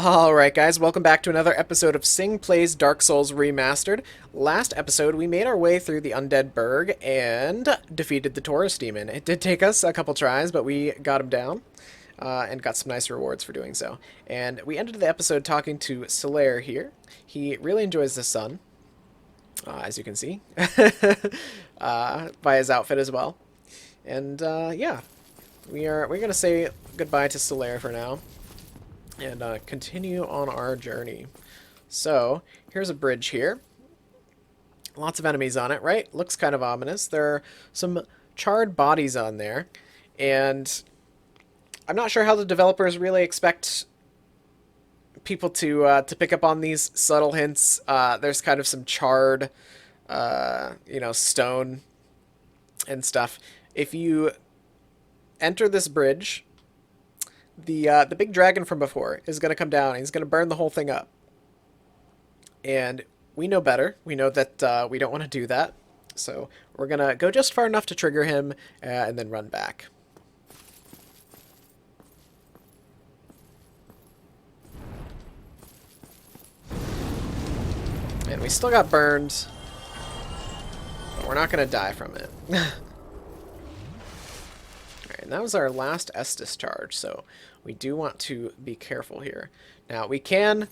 Alright guys, welcome back to another episode of Sing Plays Dark Souls Remastered. Last episode, we made our way through the Undead Burg and defeated the Taurus Demon. It did take us a couple tries, but we got him down, and got some nice rewards for doing so. And we ended the episode talking to Solaire here. He really enjoys the sun, as you can see, by his outfit as well. And yeah, we're gonna say goodbye to Solaire for now and continue on our journey. So, here's a bridge here. Lots of enemies on it, right? Looks kind of ominous. There are some charred bodies on there, and I'm not sure how the developers really expect people to pick up on these subtle hints. There's kind of some charred, stone and stuff. If you enter this bridge, the big dragon from before is going to come down and he's going to burn the whole thing up. And we know better. We know that we don't want to do that. So we're going to go just far enough to trigger him and then run back. And we still got burned, but we're not going to die from it. And that was our last Estus charge, so we do want to be careful here. Now, we can...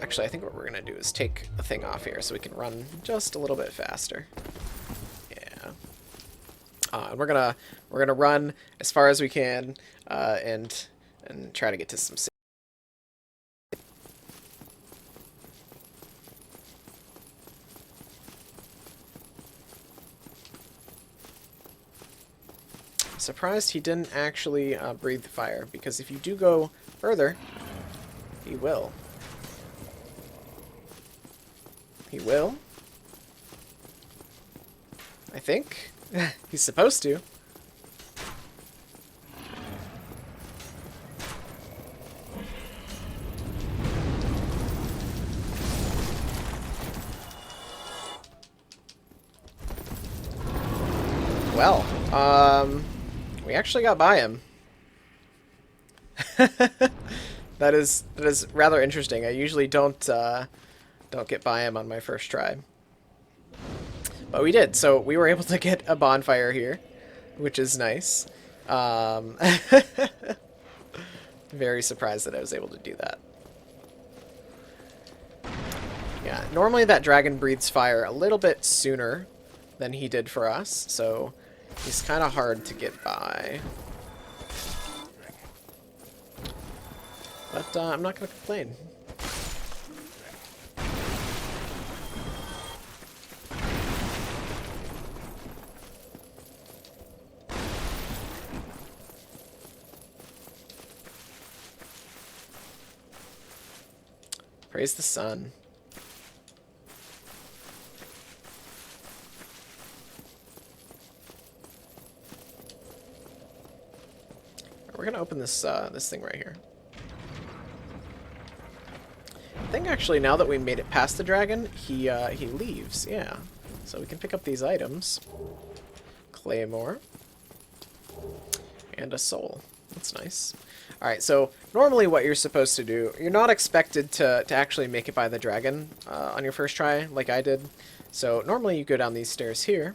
Actually, I think what we're going to do is take the thing off here so we can run just a little bit faster. Yeah. And we're gonna run as far as we can, and try to get to some... Surprised he didn't actually breathe fire, because if you do go further, he will. He will? I think. He's supposed to. Well, we actually got by him. That is rather interesting. I usually don't get by him on my first try, but we did. So we were able to get a bonfire here, which is nice. Very surprised that I was able to do that. Yeah, normally that dragon breathes fire a little bit sooner than he did for us, so he's kind of hard to get by. But I'm not going to complain. Praise the sun. We're gonna open this this thing right here. I think actually now that we made it past the dragon, he leaves. Yeah, so we can pick up these items: claymore and a soul. That's nice. All right, so normally what you're supposed to do, you're not expected to actually make it by the dragon on your first try, like I did. So normally you go down these stairs here.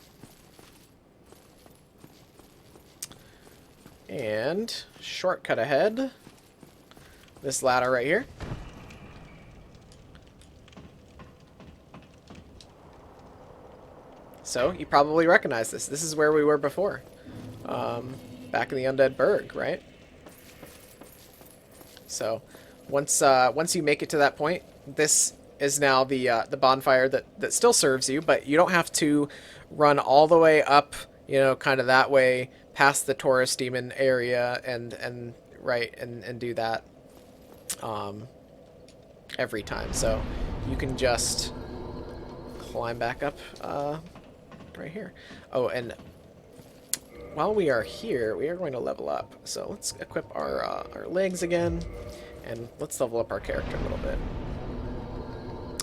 And shortcut ahead. This ladder right here. So you probably recognize this. This is where we were before. Back in the Undead Burg, right? So once you make it to that point, this is now the bonfire that still serves you, but you don't have to run all the way up, kind of that way past the Taurus Demon area and do that every time. So you can just climb back up right here. Oh, and while we are here, we are going to level up. So let's equip our legs again, and let's level up our character a little bit.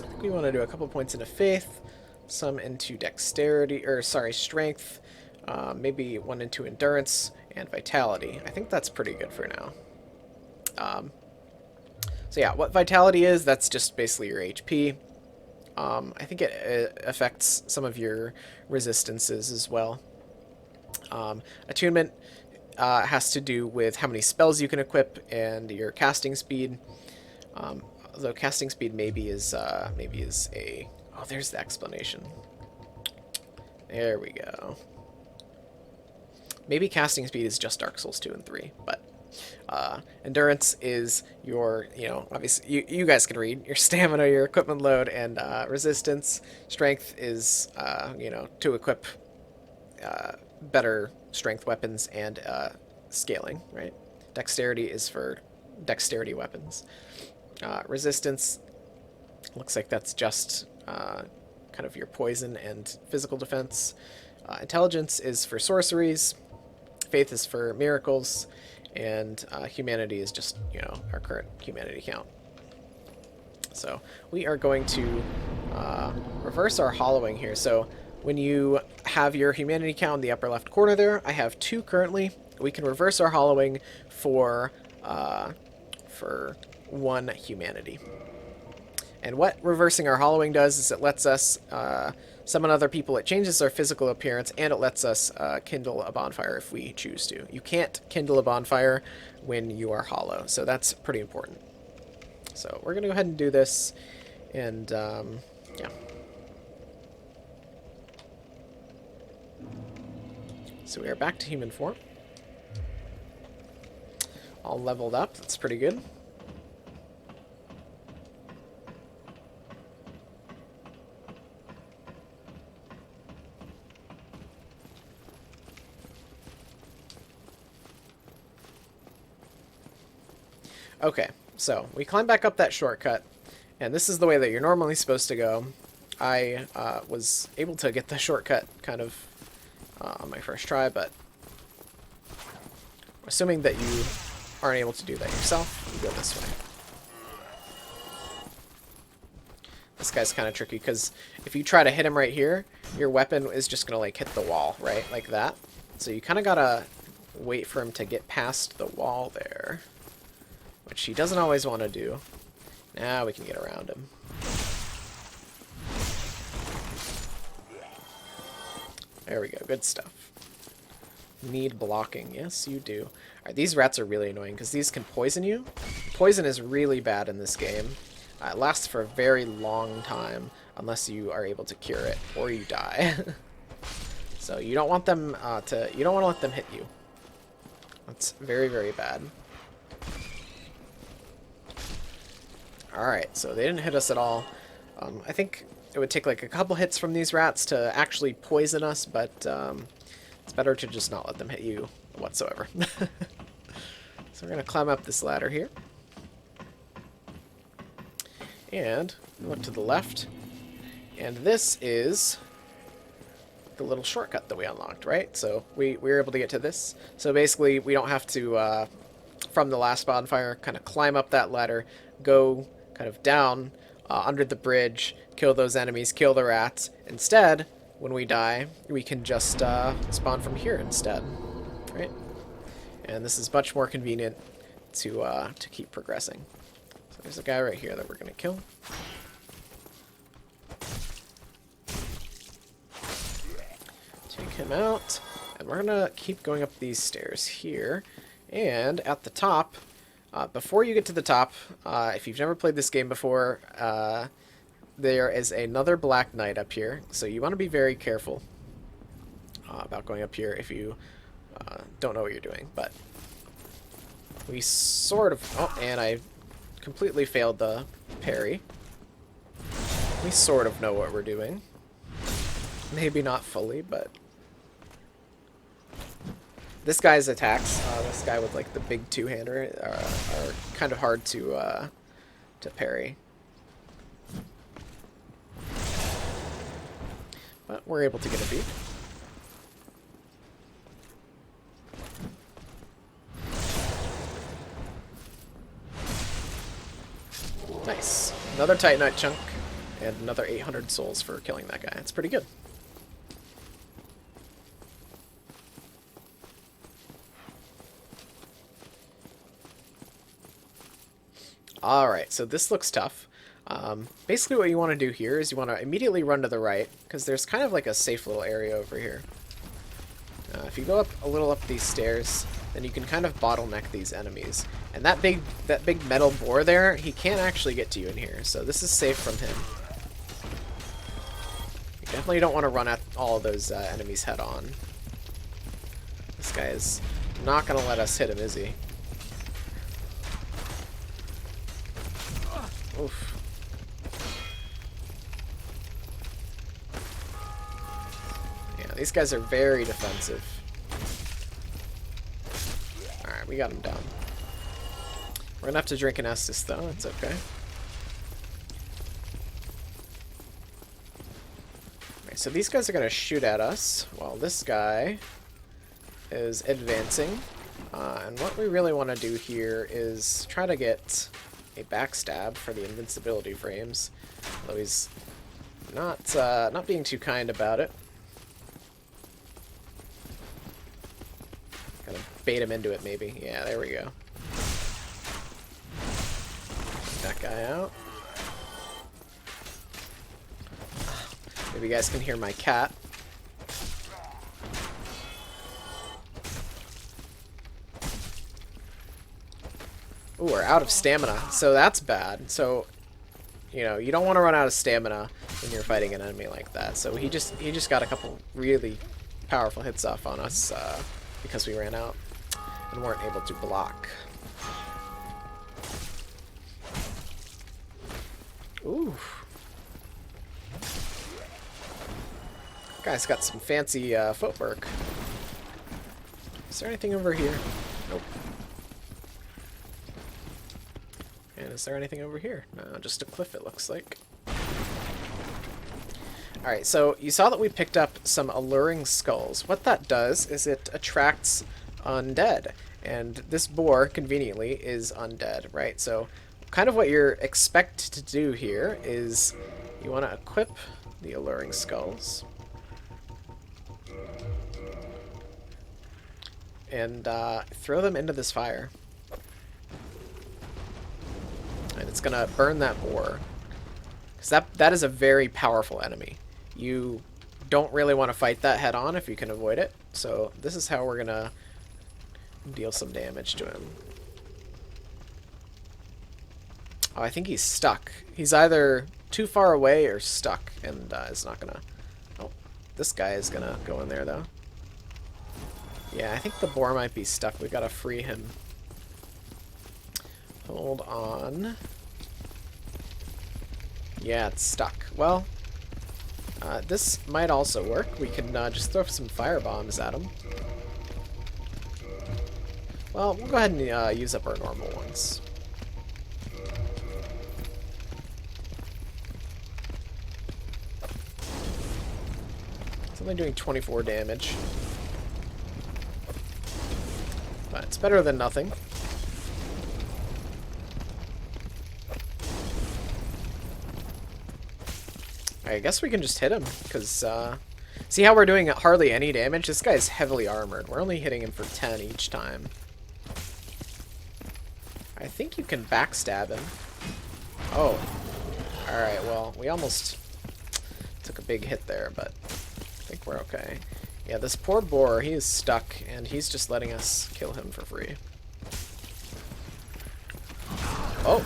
I think we want to do a couple points into faith, some into dexterity, or sorry, strength, maybe one into endurance and vitality. I think that's pretty good for now. So yeah, what vitality is, that's just basically your HP. I think it affects some of your resistances as well. Attunement has to do with how many spells you can equip and your casting speed. Although casting speed maybe is a... Oh, there's the explanation. There we go. Maybe casting speed is just Dark Souls 2 and 3, but endurance is your, obviously, you guys can read, your stamina, your equipment load, and resistance. Strength is, to equip better strength weapons and scaling, right? Dexterity is for dexterity weapons. Resistance looks like that's just kind of your poison and physical defense. Intelligence is for sorceries. Faith is for miracles. And humanity is just, our current humanity count. So we are going to reverse our hollowing here. So when you have your humanity count in the upper left corner there, I have 2 currently. We can reverse our hollowing for 1 humanity. And what reversing our hollowing does is it lets us summon other people. It changes their physical appearance, and it lets us kindle a bonfire if we choose to. You can't kindle a bonfire when you are hollow, so that's pretty important. So we're going to go ahead and do this, and yeah. So we are back to human form. All leveled up. That's pretty good. Okay, so we climb back up that shortcut, and this is the way that you're normally supposed to go. I was able to get the shortcut kind of on my first try, but assuming that you aren't able to do that yourself, you go this way. This guy's kind of tricky, because if you try to hit him right here, your weapon is just going to like hit the wall, right? Like that. So you kind of got to wait for him to get past the wall there, which he doesn't always want to do. Now we can get around him. There we go. Good stuff. Need blocking. Yes, you do. Alright, these rats are really annoying because these can poison you. Poison is really bad in this game. It lasts for a very long time unless you are able to cure it or you die. So you don't want them you don't want to let them hit you. That's very, very bad. Alright, so they didn't hit us at all. I think it would take like a couple hits from these rats to actually poison us, but it's better to just not let them hit you whatsoever. So we're going to climb up this ladder here. And look to the left. And this is the little shortcut that we unlocked, right? So we were able to get to this. So basically, we don't have to, from the last bonfire, kind of climb up that ladder, go kind of down under the bridge, kill those enemies, kill the rats. Instead, when we die, we can just spawn from here instead, right? And this is much more convenient to keep progressing. So there's a guy right here that we're going to kill. Take him out, and we're going to keep going up these stairs here. And at the top, before you get to the top, if you've never played this game before, there is another Black Knight up here, so you want to be very careful about going up here if you don't know what you're doing. But we sort of... Oh, and I completely failed the parry. We sort of know what we're doing. Maybe not fully, but... This guy's attacks, this guy with like the big two-hander, are kind of hard to parry. But we're able to get a beat. Nice. Another Titanite chunk, and another 800 souls for killing that guy. That's pretty good. Alright, so this looks tough. Basically what you want to do here is you want to immediately run to the right, because there's kind of like a safe little area over here. If you go up a little up these stairs, then you can kind of bottleneck these enemies. And that big metal boar there, he can't actually get to you in here, so this is safe from him. You definitely don't want to run at all of those enemies head on. This guy is not going to let us hit him, is he? Oof. Yeah, these guys are very defensive. Alright, we got him down. We're gonna have to drink an Estus though, it's okay. Alright, so these guys are gonna shoot at us while this guy is advancing. And what we really want to do here is try to get a backstab for the invincibility frames, although he's not being too kind about it. Gotta bait him into it, maybe. Yeah, there we go. Get that guy out. Maybe you guys can hear my cat. Ooh, we're out of stamina, so that's bad. So, you know, you don't want to run out of stamina when you're fighting an enemy like that. So he just got a couple really powerful hits off on us because we ran out and weren't able to block. Ooh. Guy's got some fancy footwork. Is there anything over here? Nope. And is there anything over here? No, just a cliff it looks like. Alright, so you saw that we picked up some Alluring Skulls. What that does is it attracts undead. And this boar, conveniently, is undead, right? So kind of what you're expected to do here is you want to equip the Alluring Skulls. And throw them into this fire. And it's going to burn that boar. Because that is a very powerful enemy. You don't really want to fight that head on if you can avoid it. So this is how we're going to deal some damage to him. Oh, I think he's stuck. He's either too far away or stuck. And is not going to... Oh, this guy is going to go in there, though. Yeah, I think the boar might be stuck. We've got to free him. Hold on. Yeah, it's stuck. Well, this might also work. We can just throw some fire bombs at him. Well, we'll go ahead and use up our normal ones. It's only doing 24 damage. But it's better than nothing. I guess we can just hit him, because, see how we're doing hardly any damage? This guy's heavily armored. We're only hitting him for 10 each time. I think you can backstab him. Oh. Alright, well, we almost took a big hit there, but I think we're okay. Yeah, this poor boar, he is stuck, and he's just letting us kill him for free. Oh!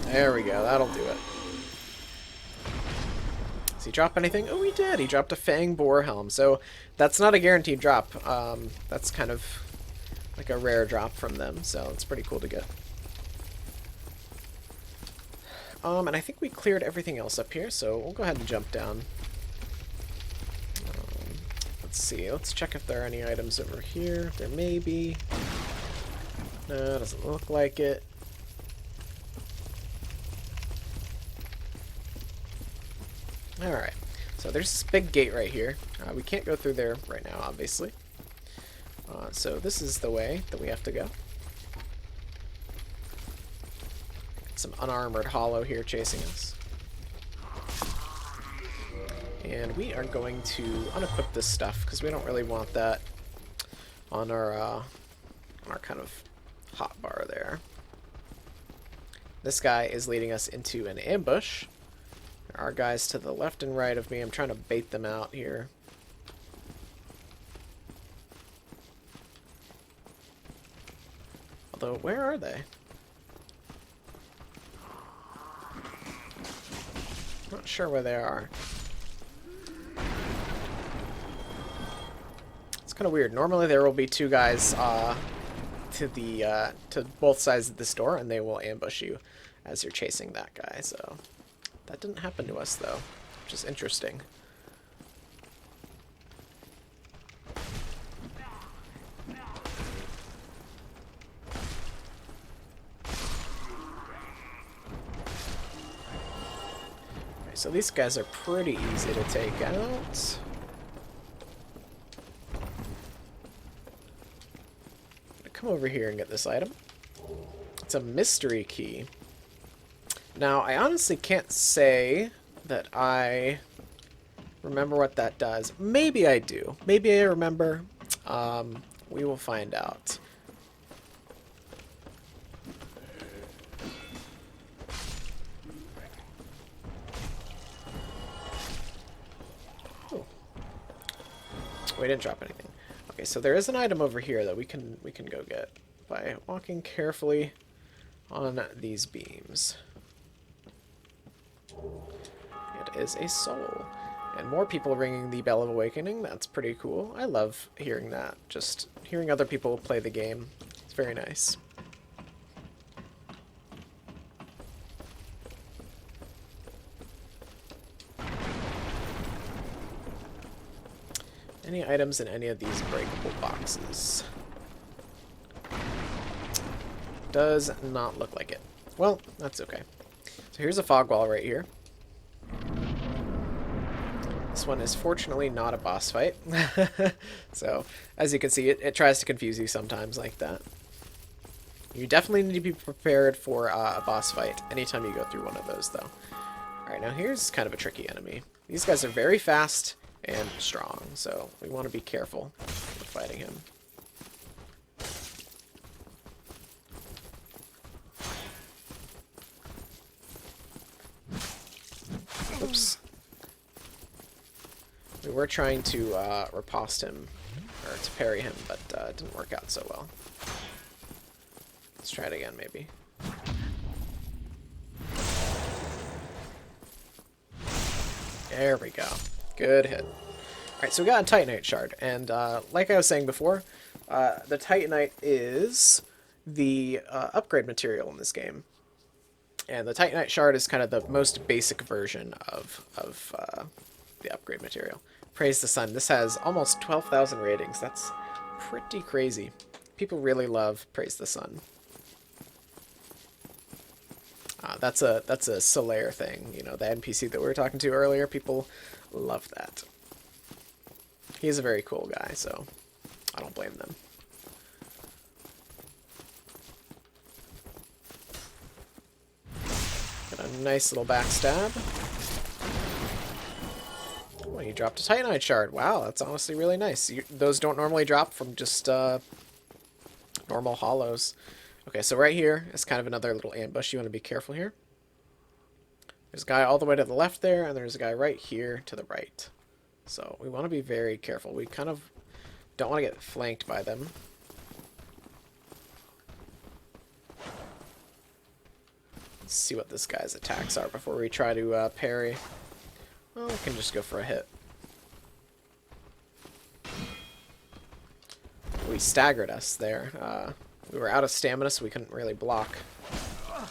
There we go, that'll do it. Does he drop anything? Oh, he did! He dropped a Fang Boar Helm, so that's not a guaranteed drop. That's kind of like a rare drop from them, so it's pretty cool to get. And I think we cleared everything else up here, so we'll go ahead and jump down. Let's see, let's check if there are any items over here. There may be. No, doesn't look like it. Alright, so there's this big gate right here. We can't go through there right now, obviously. So this is the way that we have to go. Some unarmored hollow here chasing us. And we are going to unequip this stuff, because we don't really want that on our kind of hot bar there. This guy is leading us into an ambush. There are guys to the left and right of me. I'm trying to bait them out here. Although, where are they? Not sure where they are. It's kind of weird. Normally there will be two guys to both sides of this door, and they will ambush you as you're chasing that guy. So that didn't happen to us though, which is interesting. Okay, so these guys are pretty easy to take out. Come over here and get this item. It's a mystery key. Now, I honestly can't say that I remember what that does. Maybe I do. Maybe I remember. We will find out. Ooh. We didn't drop anything. Okay, so there is an item over here that we can go get by walking carefully on these beams. It is a soul. And more people ringing the Bell of Awakening. That's pretty cool. I love hearing that. Just hearing other people play the game. It's very nice. Any items in any of these breakable boxes? Does not look like it. Well, that's okay. So here's a fog wall right here. This one is fortunately not a boss fight. So, as you can see, it tries to confuse you sometimes like that. You definitely need to be prepared for a boss fight anytime you go through one of those, though. Alright, now here's kind of a tricky enemy. These guys are very fast and strong, so we want to be careful with fighting him. Oops. We were trying to riposte him, or to parry him, but it didn't work out so well. Let's try it again, maybe. There we go. Good hit. Alright, so we got a Titanic Shard, and like I was saying before, the Titanite is the upgrade material in this game. And the Titanite Shard is kind of the most basic version of the upgrade material. Praise the Sun. This has almost 12,000 ratings. That's pretty crazy. People really love Praise the Sun. That's a Solaire thing, you know, the NPC that we were talking to earlier. People love that. He's a very cool guy, so I don't blame them. Got a nice little backstab. Oh, you dropped a Titanite Shard. Wow, that's honestly really nice. Those don't normally drop from just normal hollows. Okay, so right here is kind of another little ambush. You want to be careful here. There's a guy all the way to the left there, and there's a guy right here to the right. So we want to be very careful. We kind of don't want to get flanked by them. Let's see what this guy's attacks are before we try to parry. Well, we can just go for a hit. We staggered us there. We were out of stamina, so we couldn't really block. Alright,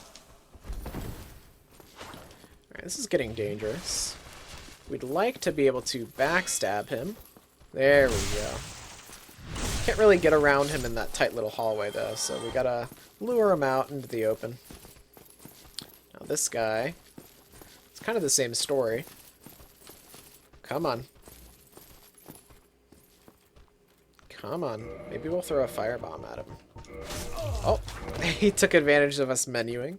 this is getting dangerous. We'd like to be able to backstab him. There we go. Can't really get around him in that tight little hallway, though, so we gotta lure him out into the open. Now this guy, it's kind of the same story. Come on. Come on. Maybe we'll throw a firebomb at him. Oh, he took advantage of us menuing.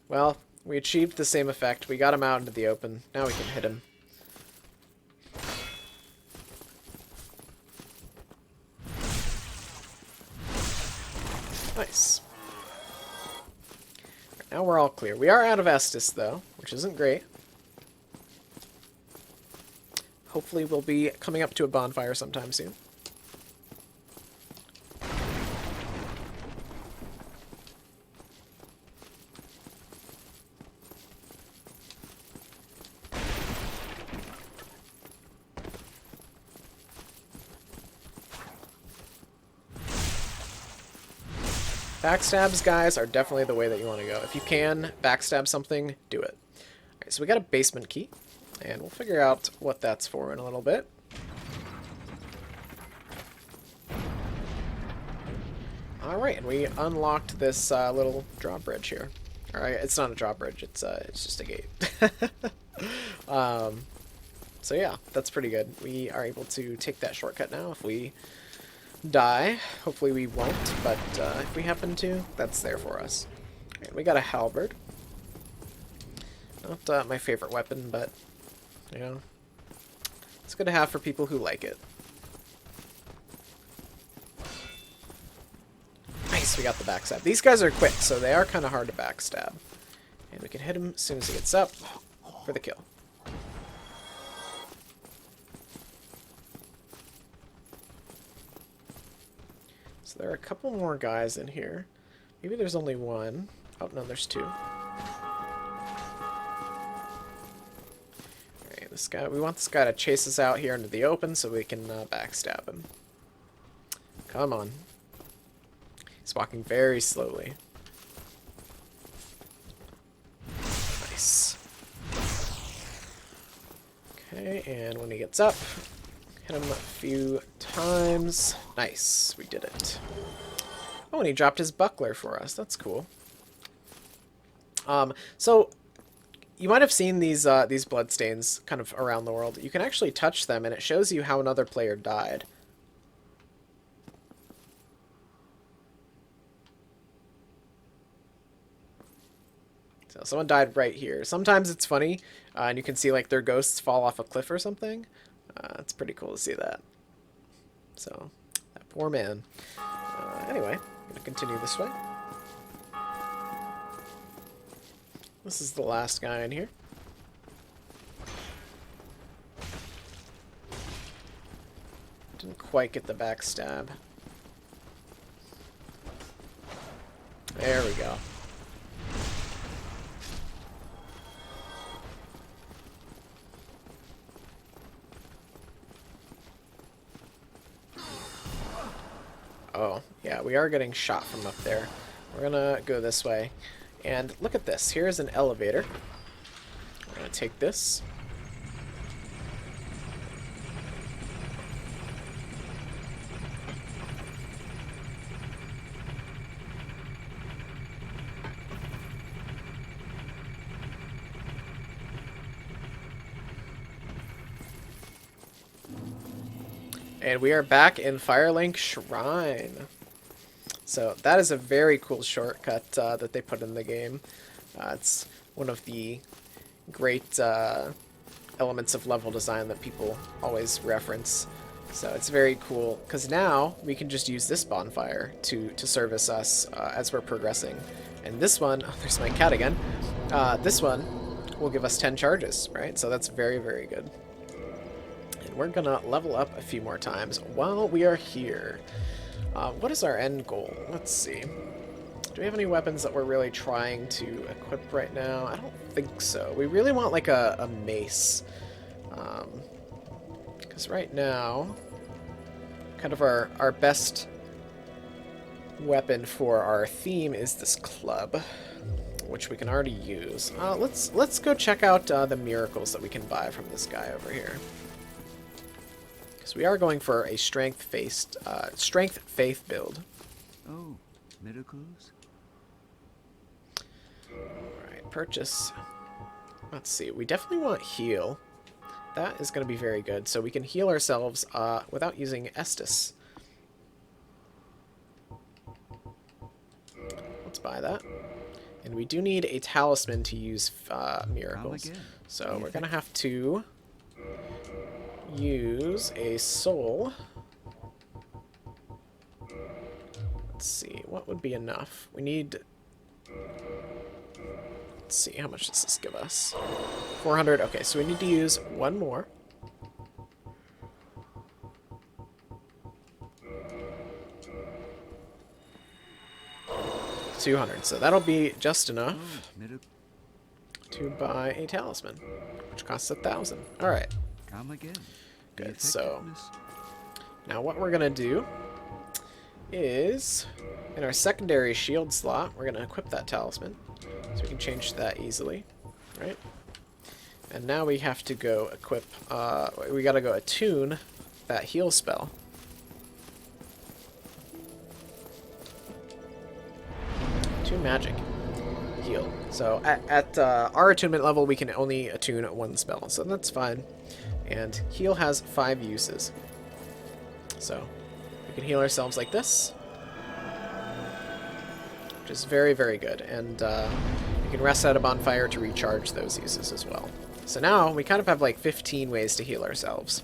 Well, we achieved the same effect. We got him out into the open. Now we can hit him. Nice. Right, now we're all clear. We are out of Estus, though, which isn't great. Hopefully we'll be coming up to a bonfire sometime soon. Backstabs, guys, are definitely the way that you want to go. If you can backstab something, do it. Alright, so we got a basement key, and we'll figure out what that's for in a little bit. Alright, and we unlocked this little drawbridge here. Alright, it's not a drawbridge, it's just a gate. So yeah, that's pretty good. We are able to take that shortcut now if we die. Hopefully we won't, but if we happen to, that's there for us. Right, we got a halberd. Not my favorite weapon, but, you know, it's good to have for people who like it. Nice, we got the backstab. These guys are quick, so they are kind of hard to backstab. And we can hit him as soon as he gets up for the kill. So there are a couple more guys in here. Maybe there's only one. Oh, no, there's two. Alright, this guy, we want this guy to chase us out here into the open so we can backstab him. Come on. He's walking very slowly. Nice. Okay, and when he gets up, hit him a few times. Nice, we did it. Oh, and he dropped his buckler for us. That's cool. So you might have seen these bloodstains kind of around the world. You can actually touch them, and it shows you how another player died. So someone died right here. Sometimes it's funny, and you can see like their ghosts fall off a cliff or something. It's pretty cool to see that. So, that poor man. Anyway, I'm going to continue this way. This is the last guy in here. Didn't quite get the backstab. There we go. Oh, yeah, we are getting shot from up there. We're gonna go this way. And look at this. Here's an elevator. We're gonna take this. And we are back in Firelink Shrine. So that is a very cool shortcut that they put in the game. It's one of the great elements of level design that people always reference. So it's very cool, because now we can just use this bonfire to service us as we're progressing. And this one, oh, there's my cat again, this one will give us 10 charges, right? So that's very, very good. And we're going to level up a few more times while we are here. What is our end goal? Let's see. Do we have any weapons that we're really trying to equip right now? I don't think so. We really want like a mace. Because right now, kind of our best weapon for our theme is this club, which we can already use. Let's go check out the miracles that we can buy from this guy over here. Because we are going for a strength faith build. Oh, miracles. Alright, purchase. Let's see, we definitely want heal. That is going to be very good. So we can heal ourselves without using Estus. Let's buy that. And we do need a talisman to use miracles. So we're going to have to use a soul. Let's see, what would be enough? We need... Let's see, how much does this give us? 400. Okay, so we need to use one more. $200. So that'll be just enough to buy a talisman, which costs 1,000. All right. Come again. Good. So now what we're gonna do is in our secondary shield slot, we're gonna equip that talisman, so we can change that easily, right? And now we have to go equip. We gotta go attune that heal spell. Magic heal. So at our attunement level, we can only attune one spell, so that's fine. And heal has 5 uses. So we can heal ourselves like this, which is very, very good. And we can rest at a bonfire to recharge those uses as well. So now we kind of have like 15 ways to heal ourselves.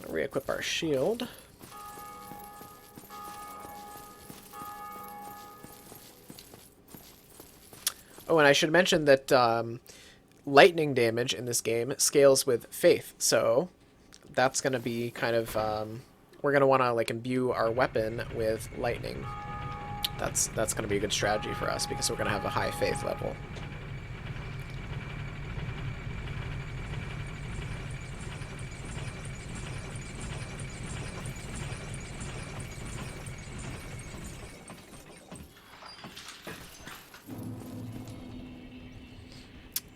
Re-equip our shield. Oh, and I should mention that lightning damage in this game scales with faith, so that's going to be kind of... we're going to want to like imbue our weapon with lightning. That's going to be a good strategy for us, because we're going to have a high faith level.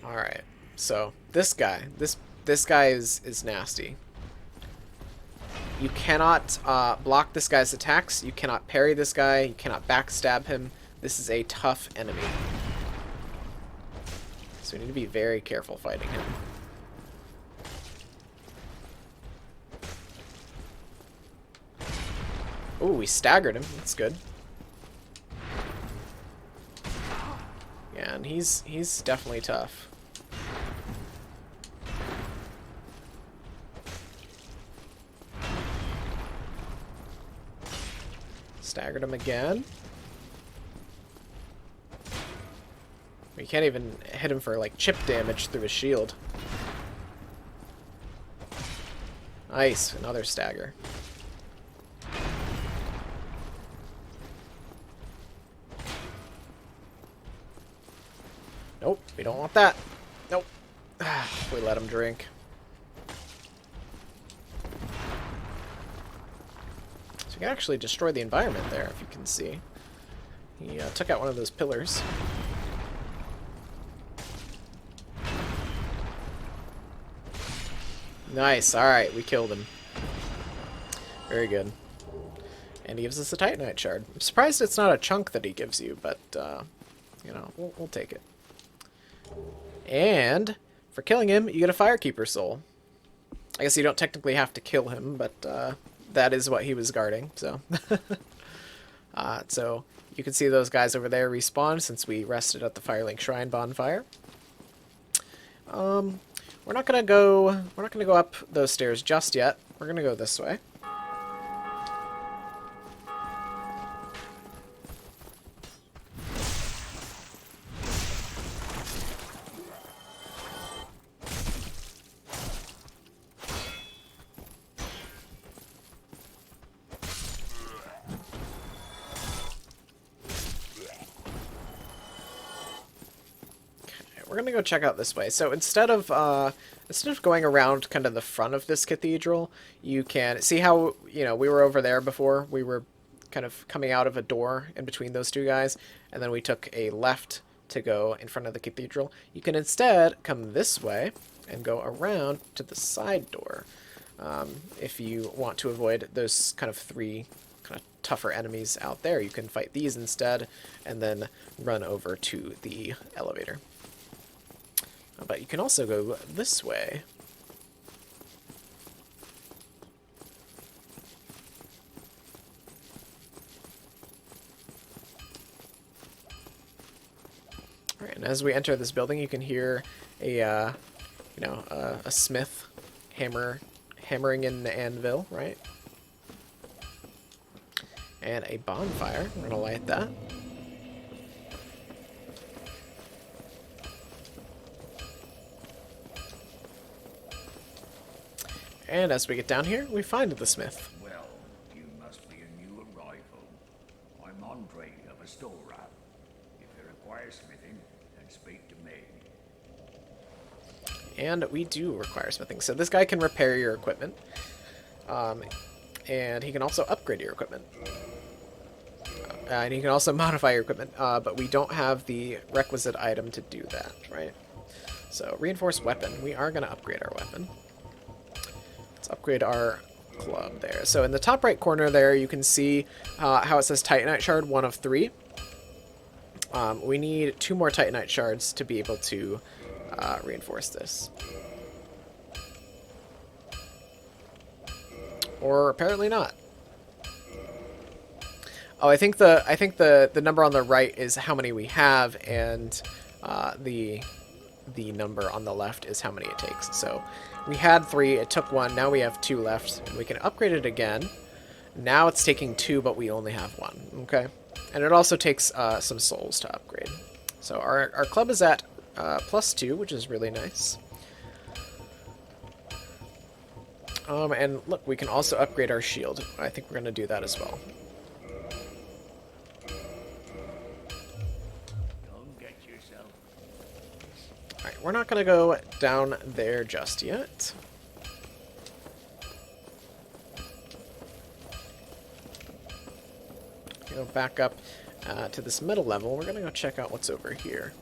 Alright, so this guy is nasty. You cannot block this guy's attacks, you cannot parry this guy, you cannot backstab him. This is a tough enemy. So we need to be very careful fighting him. Ooh, we staggered him, that's good. Yeah, and he's definitely tough. Staggered him again. We can't even hit him for like chip damage through his shield. Nice, another stagger. Nope, we don't want that. Nope. We let him drink. So we can actually destroy the environment there, if you can see. He took out one of those pillars. Nice, alright, we killed him. Very good. And he gives us a Titanic Shard. I'm surprised it's not a chunk that he gives you, but, you know, we'll take it. And for killing him, you get a Firekeeper soul. I guess you don't technically have to kill him, but that is what he was guarding, so. So you can see those guys over there respawn since we rested at the Firelink Shrine bonfire. We're not gonna go up those stairs just yet. We're gonna go this way. We're gonna go check out this way. So instead of going around kind of the front of this cathedral, you can see how, you know, we were over there before. We were kind of coming out of a door in between those two guys, and then we took a left to go in front of the cathedral. You can instead come this way and go around to the side door if you want to avoid those kind of 3 kind of tougher enemies out there. You can fight these instead and then run over to the elevator. But you can also go this way. Alright, and as we enter this building, you can hear a, you know, a smith hammering in the anvil, right? And a bonfire. We're gonna light that. And as we get down here, we find the smith. Well, you must be a new arrival. I'm Andre of Astora. If you require smithing, then speak to me. And we do require smithing. So this guy can repair your equipment. And he can also upgrade your equipment. And he can also modify your equipment, but we don't have the requisite item to do that, right? So, reinforced weapon. We are going to upgrade our weapon. Let's upgrade our club there. So in the top right corner there, you can see how it says Titanic Shard, 1 of 3. We need 2 more Titanic Shards to be able to reinforce this. Or apparently not. Oh, I think the number on the right is how many we have, and the number on the left is how many it takes. So we had 3, it took 1, now we have 2 left, and we can upgrade it again. Now it's taking 2, but we only have 1. Okay, and it also takes some souls to upgrade. So our club is at +2, which is really nice. And look, we can also upgrade our shield. I think we're going to do that as well. Don't get yourself. Alright, we're not going to go down there just yet. Go back up to this middle level. We're going to go check out what's over here.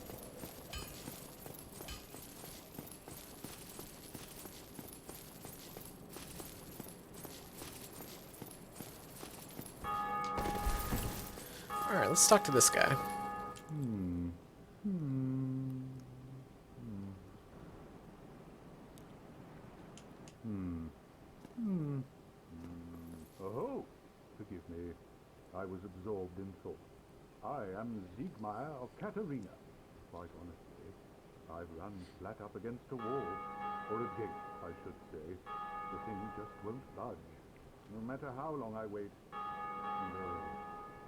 Alright, let's talk to this guy. Oh, forgive me. I was absorbed in thought. I am Siegmeyer of Katarina. Quite honestly, I've run flat up against a wall. Or a gate, I should say. The thing just won't budge. No matter how long I wait. No,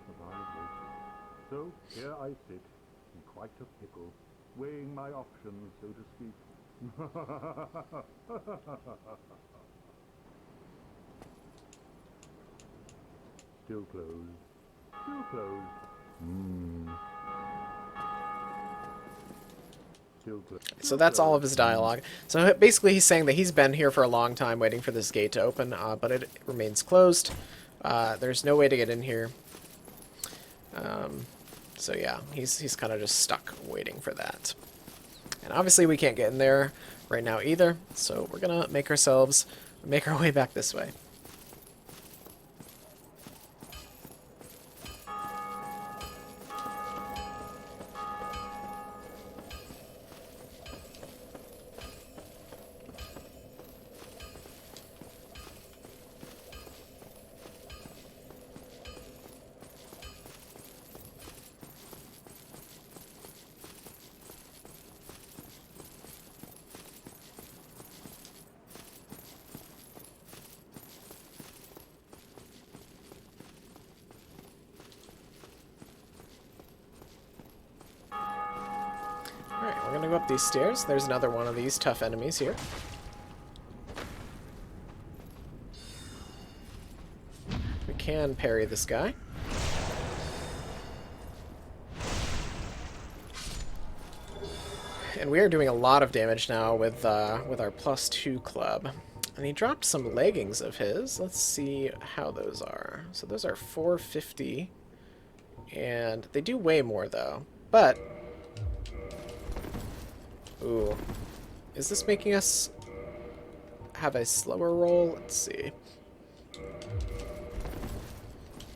but I wait. So here I sit, in quite a pickle, weighing my options, so to speak. Still closed. Still closed. Still closed. So that's all of his dialogue. So basically he's saying that he's been here for a long time waiting for this gate to open, but it remains closed. There's no way to get in here. So yeah, he's kind of just stuck waiting for that. And obviously we can't get in there right now either, so we're gonna make our way back this way. Alright, we're gonna go up these stairs. There's another one of these tough enemies here. We can parry this guy. And we are doing a lot of damage now with our +2 club. And he dropped some leggings of his. Let's see how those are. So those are 450. And they do way more though. But ooh. Is this making us have a slower roll? Let's see.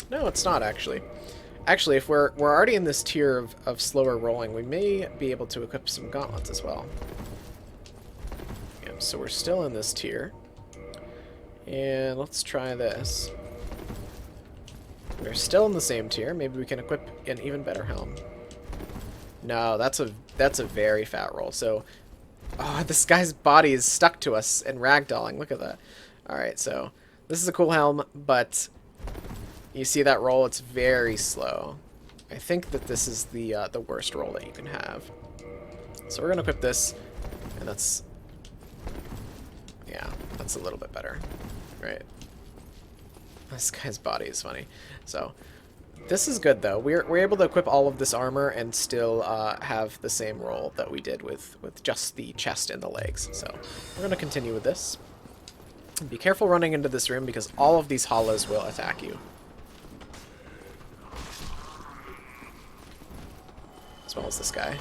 No, it's not actually. Actually, if we're already in this tier of slower rolling, we may be able to equip some gauntlets as well. Yep, so we're still in this tier. And let's try this. We're still in the same tier. Maybe we can equip an even better helm. No, that's a very fat roll. So, oh, this guy's body is stuck to us and ragdolling. Look at that. Alright, so this is a cool helm, but you see that roll? It's very slow. I think that this is the worst roll that you can have. So we're going to equip this, and that's... yeah, that's a little bit better. Right. This guy's body is funny. So, this is good, though. We're able to equip all of this armor and still have the same roll that we did with just the chest and the legs. So, we're going to continue with this. Be careful running into this room, because all of these hollows will attack you. As well as this guy.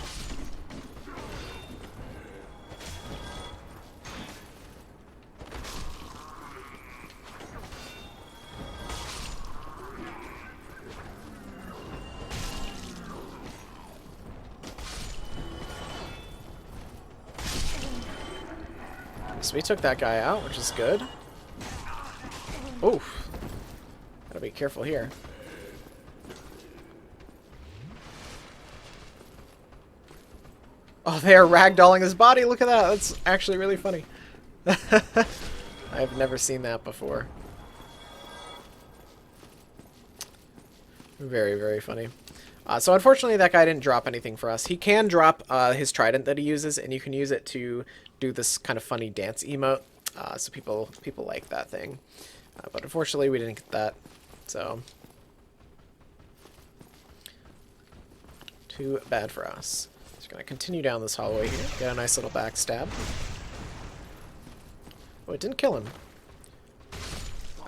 So we took that guy out, which is good. Oof. Gotta be careful here. Oh, they are ragdolling his body. Look at that. That's actually really funny. I've never seen that before. Very, very funny. So unfortunately, that guy didn't drop anything for us. He can drop his trident that he uses, and you can use it to do this kind of funny dance emote. So people like that thing. But unfortunately, we didn't get that. So too bad for us. Just gonna continue down this hallway here. Get a nice little backstab. Oh, it didn't kill him.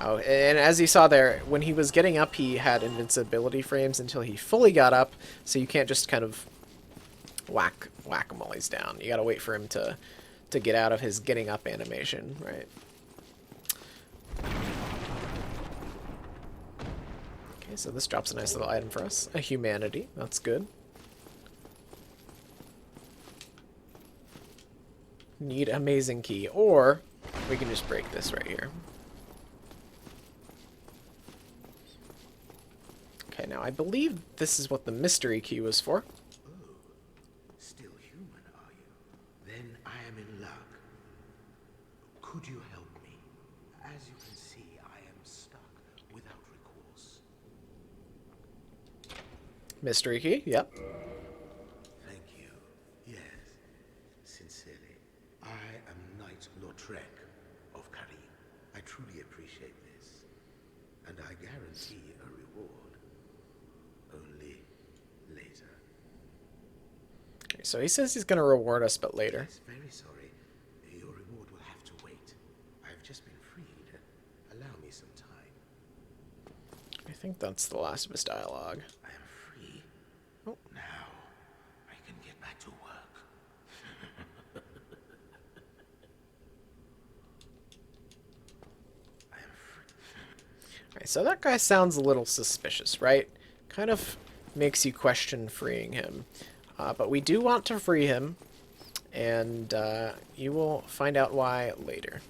Oh, and as you saw there, when he was getting up, he had invincibility frames until he fully got up, so you can't just kind of whack him while he's down. You gotta wait for him to get out of his getting up animation, right? Okay, so this drops a nice little item for us. A humanity, that's good. Need amazing key, or we can just break this right here. Okay, now I believe this is what the mystery key was for. Oh, still human, are you? Then I am in luck. Could you help me? As you can see, I am stuck without recourse. Mystery key, yep. Thank you. Yes, sincerely. I am Knight Lautrec of Karim. I truly appreciate this. And I guarantee a reward. Only later. Okay, so he says he's going to reward us, but later. Yes, very sorry. Your reward will have to wait. I've just been freed. Allow me some time. I think that's the last of his dialogue. I am free. Oh. Now, I can get back to work. I am free. Alright, so that guy sounds a little suspicious, right? Kind of makes you question freeing him. But we do want to free him, and you will find out why later.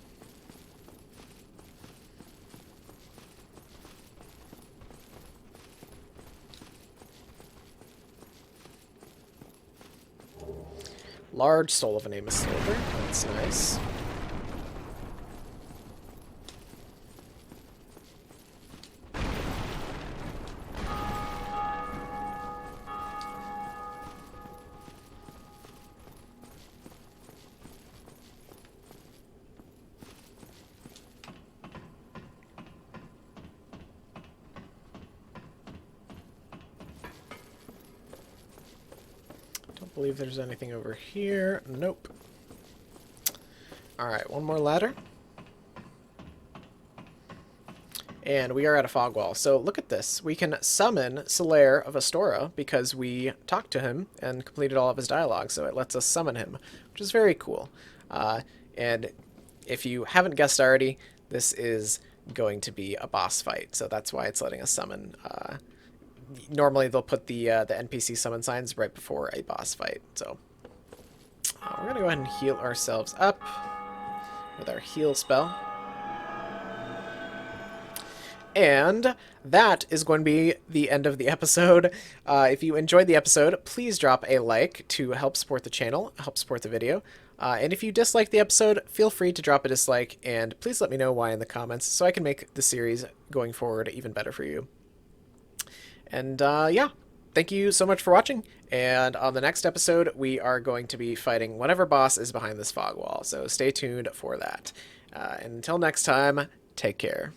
Large soul of a name is Silver. That's nice. Don't believe there's anything over here. Nope. Alright, one more ladder. And we are at a fog wall. So look at this. We can summon Solaire of Astora because we talked to him and completed all of his dialogue. So it lets us summon him, which is very cool. And if you haven't guessed already, this is going to be a boss fight. So that's why it's letting us summon. Normally they'll put the NPC summon signs right before a boss fight. So we're going to go ahead and heal ourselves up with our heal spell. And that is going to be the end of the episode. If you enjoyed the episode, please drop a like to help support the channel, help support the video. And if you disliked the episode, feel free to drop a dislike, and please let me know why in the comments so I can make the series going forward even better for you. And yeah, thank you so much for watching, and on the next episode, we are going to be fighting whatever boss is behind this fog wall, so stay tuned for that. And until next time, take care.